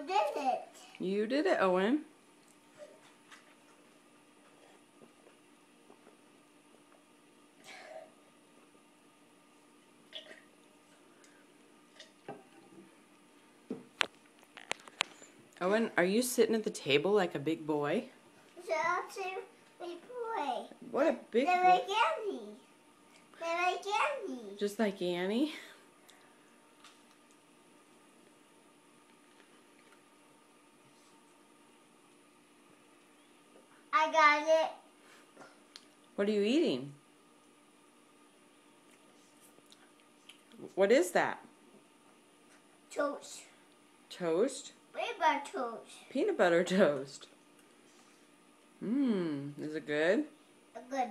did it. You did it, Owen. Owen, are you sitting at the table like a big boy? So big boy. What a big They're boy. like Annie. They're like Annie. Just like Annie? I got it. What are you eating? What is that? Toast. Toast? Peanut butter toast. Peanut butter toast. Is it good? Good.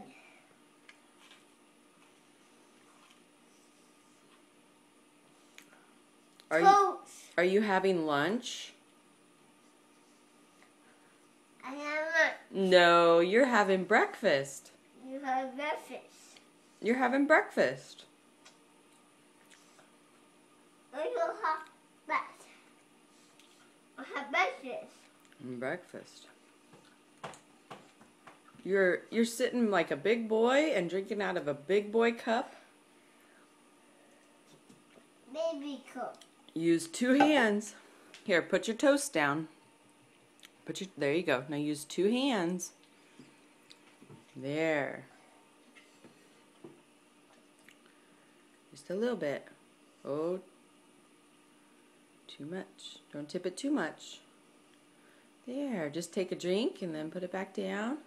Are you having lunch? I have lunch. No, you're having breakfast. You have breakfast. You're having breakfast. You have breakfast. I have breakfast. Breakfast. You're sitting like a big boy and drinking out of a big boy cup. Baby cup. Use 2 hands. Here, put your toast down. There you go. Now use 2 hands. There. Just a little bit. Oh, too much. Don't tip it too much. There, just take a drink and then put it back down.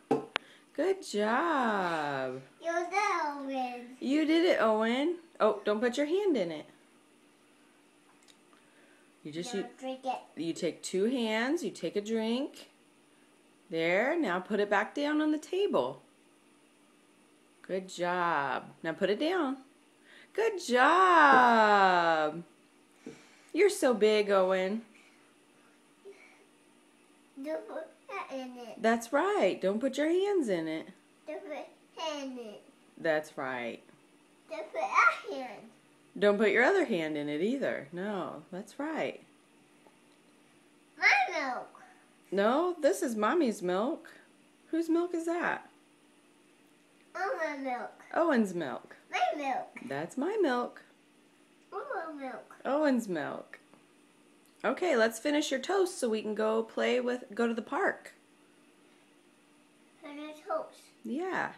Good job. You did it, Owen. You did it, Owen. Oh, don't put your hand in it. You just Drink it. you take 2 hands, you take a drink. There, now put it back down on the table. Good job. Now put it down. Good job. You're so big, Owen. Don't put that in it. That's right. Don't put your hands in it. Don't put hand in it. That's right. Don't put that hand. Don't put your other hand in it either. No, that's right. My milk. No, this is Mommy's milk. Whose milk is that? Mama milk. Owen's milk. My milk. That's my milk. Mama milk. Owen's milk. Okay, let's finish your toast so we can go to the park. And it's toast. Yeah.